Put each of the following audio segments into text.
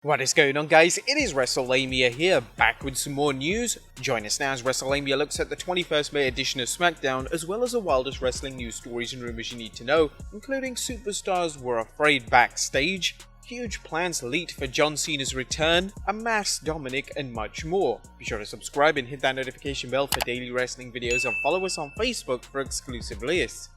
What is going on, guys? It is Wrestlelamia here, back with some more news. Join us now as Wrestlelamia looks at the 21st May edition of Smackdown, as well as the wildest wrestling news stories and rumors you need to know, including superstars were afraid backstage, huge plans leaked for John Cena's return, a masked Dominik, and much more. Be sure to subscribe and hit that notification bell for daily wrestling videos, and follow us on Facebook for exclusive lists.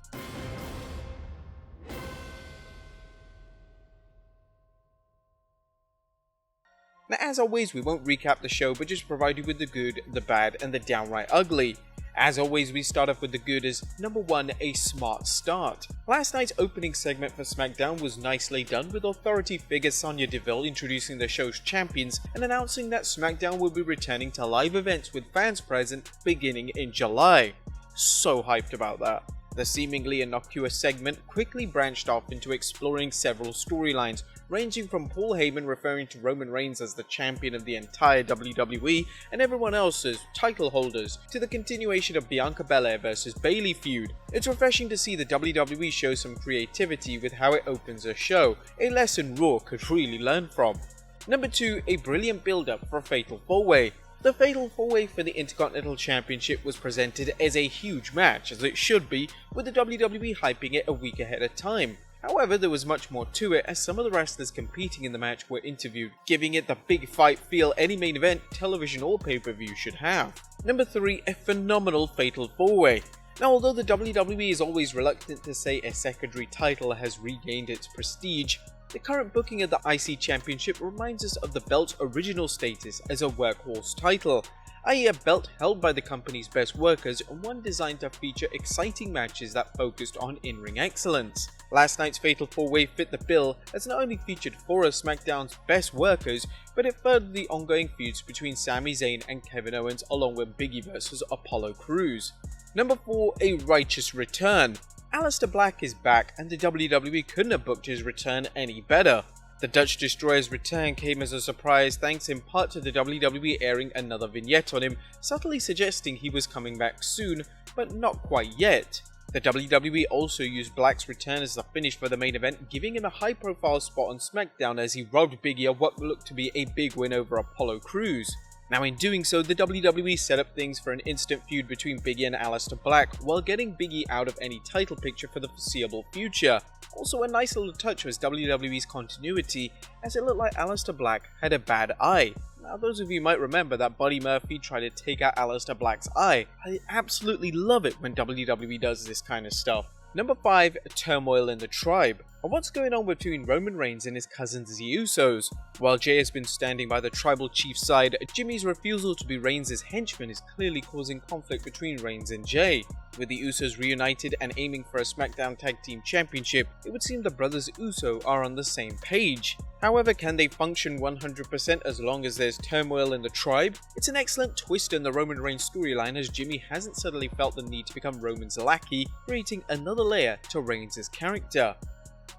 Now, as always, we won't recap the show, but just provide you with the good, the bad, and the downright ugly. As always, we start off with the good as number 1, a smart start. Last night's opening segment for Smackdown was nicely done, with authority figure Sonya Deville introducing the show's champions and announcing that Smackdown will be returning to live events with fans present beginning in July. So hyped about that. The seemingly innocuous segment quickly branched off into exploring several storylines, ranging from Paul Heyman referring to Roman Reigns as the champion of the entire WWE and everyone else as title holders, to the continuation of Bianca Belair vs Bayley feud. It's refreshing to see the WWE show some creativity with how it opens a show, a lesson Raw could really learn from. Number 2, a brilliant build-up for a Fatal 4-Way. The Fatal 4-Way for the Intercontinental Championship was presented as a huge match, as it should be, with the WWE hyping it a week ahead of time. However, there was much more to it, as some of the wrestlers competing in the match were interviewed, giving it the big fight feel any main event, television or pay-per-view should have. Number 3, a phenomenal Fatal 4-Way. Now, although the WWE is always reluctant to say a secondary title has regained its prestige, the current booking of the IC Championship reminds us of the belt's original status as a workhorse title, i.e. a belt held by the company's best workers and one designed to feature exciting matches that focused on in-ring excellence. Last night's Fatal 4-Way fit the bill, as not only featured 4 of SmackDown's best workers, but it furthered the ongoing feuds between Sami Zayn and Kevin Owens, along with Big E vs Apollo Crews. Number 4, a righteous return. Aleister Black is back, and the WWE couldn't have booked his return any better. The Dutch Destroyer's return came as a surprise, thanks in part to the WWE airing another vignette on him, subtly suggesting he was coming back soon, but not quite yet. The WWE also used Black's return as the finish for the main event, giving him a high-profile spot on SmackDown as he robbed Big E of what looked to be a big win over Apollo Crews. Now, in doing so, the WWE set up things for an instant feud between Big E and Aleister Black, while getting Big E out of any title picture for the foreseeable future. Also, a nice little touch was WWE's continuity, as it looked like Aleister Black had a bad eye. Now, those of you might remember that Buddy Murphy tried to take out Aleister Black's eye. I absolutely love it when WWE does this kind of stuff. Number 5, turmoil in the tribe. And what's going on between Roman Reigns and his cousins the Usos? While Jay has been standing by the tribal chief's side, Jimmy's refusal to be Reigns' henchman is clearly causing conflict between Reigns and Jay. With the Usos reunited and aiming for a SmackDown Tag Team Championship, it would seem the brothers Uso are on the same page. However, can they function 100% as long as there's turmoil in the tribe? It's an excellent twist in the Roman Reigns storyline, as Jimmy hasn't suddenly felt the need to become Roman's lackey, creating another layer to Reigns' character.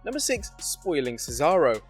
Number 6, spoiling Cesaro.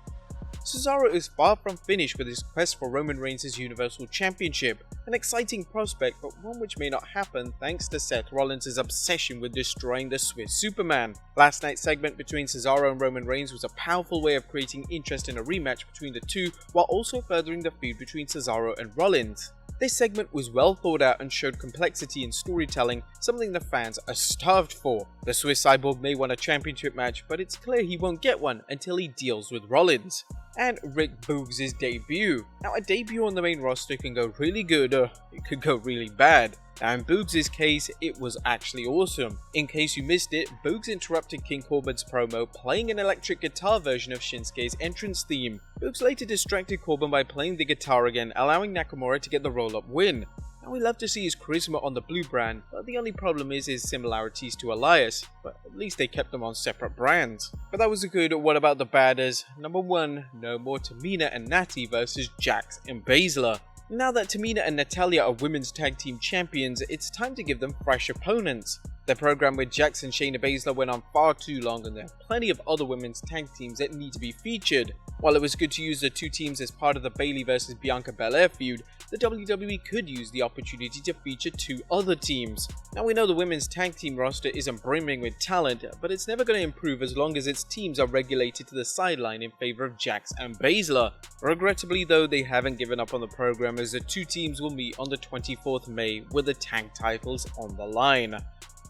Cesaro is far from finished with his quest for Roman Reigns' Universal Championship, an exciting prospect, but one which may not happen thanks to Seth Rollins' obsession with destroying the Swiss Superman. Last night's segment between Cesaro and Roman Reigns was a powerful way of creating interest in a rematch between the two, while also furthering the feud between Cesaro and Rollins. This segment was well thought out and showed complexity in storytelling, something the fans are starved for. The Swiss Cyborg may want a championship match, but it's clear he won't get one until he deals with Rollins. And Rick Boogs' debut. Now, a debut on the main roster can go really good, or it could go really bad. Now, in Boogs' case, it was actually awesome. In case you missed it, Boogs interrupted King Corbin's promo, playing an electric guitar version of Shinsuke's entrance theme. Boogs later distracted Corbin by playing the guitar again, allowing Nakamura to get the roll-up win. Now, we love to see his charisma on the blue brand, but the only problem is his similarities to Elias, but at least they kept them on separate brands. But that was a good what about the badders. Number 1, no more Tamina and Natty versus Jax and Baszler. Now that Tamina and Natalya are women's tag team champions, it's time to give them fresh opponents. The program with Jax and Shayna Baszler went on far too long, and there are plenty of other women's tag teams that need to be featured. While it was good to use the two teams as part of the Bayley vs Bianca Belair feud, the WWE could use the opportunity to feature two other teams. Now we know the women's tag team roster isn't brimming with talent, but it's never going to improve as long as its teams are relegated to the sideline in favor of Jax and Baszler. Regrettably though, they haven't given up on the program, as the two teams will meet on the 24th May with the tag titles on the line.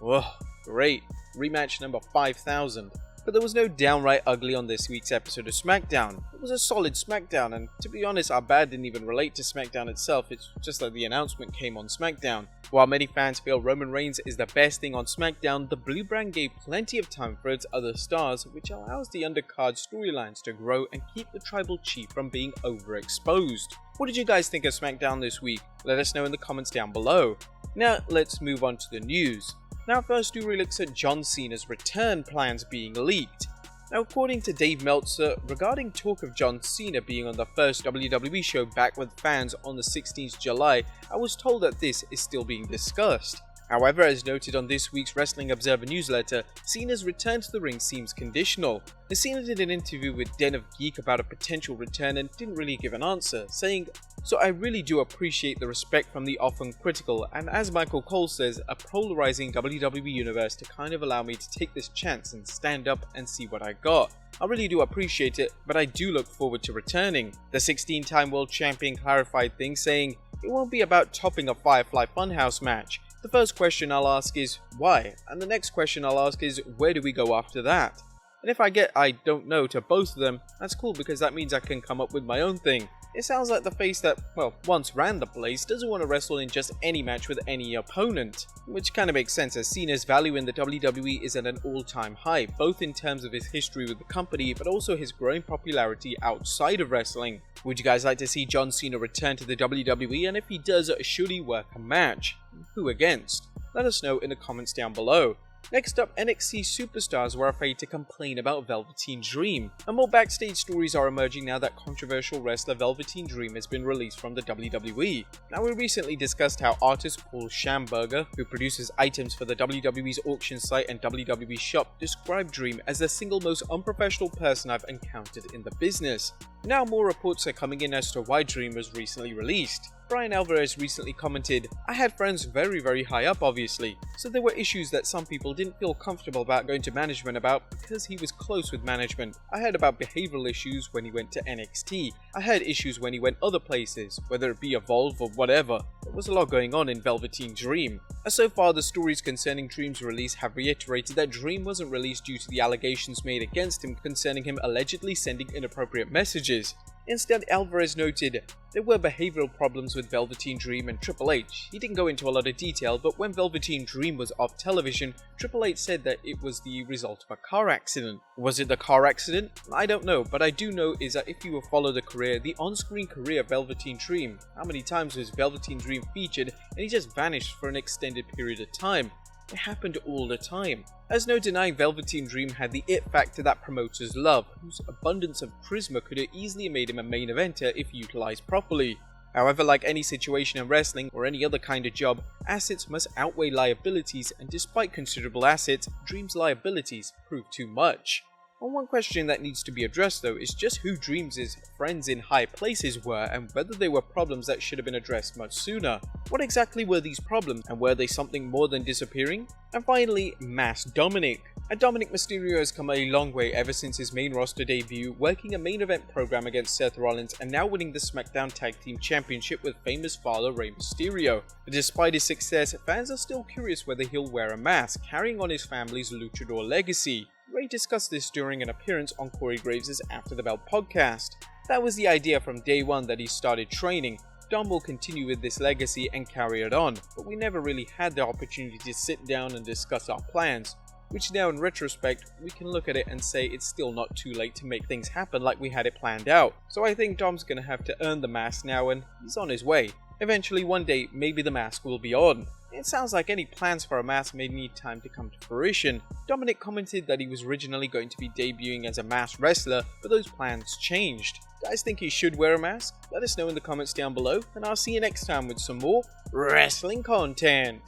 Oh, great. Rematch number 5000. But there was no downright ugly on this week's episode of Smackdown. It was a solid Smackdown, and to be honest, our bad didn't even relate to Smackdown itself, it's just that the announcement came on Smackdown. While many fans feel Roman Reigns is the best thing on Smackdown, the Blue Brand gave plenty of time for its other stars, which allows the undercard storylines to grow and keep the Tribal Chief from being overexposed. What did you guys think of Smackdown this week? Let us know in the comments down below. Now, let's move on to the news. Now first, we looks at John Cena's return plans being leaked. Now according to Dave Meltzer, regarding talk of John Cena being on the first WWE show back with fans on the 16th July, I was told that this is still being discussed. However, as noted on this week's Wrestling Observer newsletter, Cena's return to the ring seems conditional. Cena did an interview with Den of Geek about a potential return and didn't really give an answer, saying, "So I really do appreciate the respect from the often critical, and as Michael Cole says, a polarizing WWE universe to kind of allow me to take this chance and stand up and see what I got. I really do appreciate it, but I do look forward to returning." The 16-time world champion clarified things, saying, "It won't be about topping a Firefly Funhouse match. The first question I'll ask is, why? And the next question I'll ask is, where do we go after that? And if I get I don't know to both of them, that's cool because that means I can come up with my own thing." It sounds like the face that, well, once ran the place doesn't want to wrestle in just any match with any opponent. Which kind of makes sense, as Cena's value in the WWE is at an all-time high, both in terms of his history with the company, but also his growing popularity outside of wrestling. Would you guys like to see John Cena return to the WWE, and if he does, should he work a match? Who against? Let us know in the comments down below. Next up, NXT superstars were afraid to complain about Velveteen Dream, and more backstage stories are emerging now that controversial wrestler Velveteen Dream has been released from the WWE. Now, we recently discussed how artist Paul Schamberger, who produces items for the WWE's auction site and WWE shop, described Dream as the single most unprofessional person I've encountered in the business. Now more reports are coming in as to why Dream was recently released. Brian Alvarez recently commented, "I had friends very high up obviously, so there were issues that some people didn't feel comfortable about going to management about because he was close with management. I heard about behavioral issues when he went to NXT. I heard issues when he went other places, whether it be Evolve or whatever. There was a lot going on in Velveteen Dream." So far, the stories concerning Dream's release have reiterated that Dream wasn't released due to the allegations made against him concerning him allegedly sending inappropriate messages. Instead, Alvarez noted, "There were behavioral problems with Velveteen Dream and Triple H. He didn't go into a lot of detail, but when Velveteen Dream was off television, Triple H said that it was the result of a car accident. Was it the car accident? I don't know, but I do know is that if you follow the on-screen career of Velveteen Dream, how many times was Velveteen Dream featured and he just vanished for an extended period of time? It happened all the time." As no denying Velveteen Dream had the it factor that promoters love, whose abundance of charisma could have easily made him a main eventer if utilized properly. However, like any situation in wrestling or any other kind of job, assets must outweigh liabilities, and despite considerable assets, Dream's liabilities proved too much. And one question that needs to be addressed though is just who Dreams' friends in high places were and whether they were problems that should have been addressed much sooner. What exactly were these problems, and were they something more than disappearing? And finally, Mass Dominik. And Dominik Mysterio has come a long way ever since his main roster debut, working a main event program against Seth Rollins and now winning the Smackdown Tag Team Championship with famous father Rey Mysterio. But despite his success, fans are still curious whether he'll wear a mask, carrying on his family's luchador legacy. Ray discussed this during an appearance on Corey Graves' After the Bell podcast. That was the idea from day one that he started training. Dom will continue with this legacy and carry it on, but we never really had the opportunity to sit down and discuss our plans, which now in retrospect, we can look at it and say it's still not too late to make things happen like we had it planned out. So I think Dom's gonna have to earn the mask now, and he's on his way. Eventually one day, maybe the mask will be on. It sounds like any plans for a mask may need time to come to fruition. Dominik commented that he was originally going to be debuting as a masked wrestler, but those plans changed. Guys think he should wear a mask? Let us know in the comments down below, and I'll see you next time with some more wrestling content.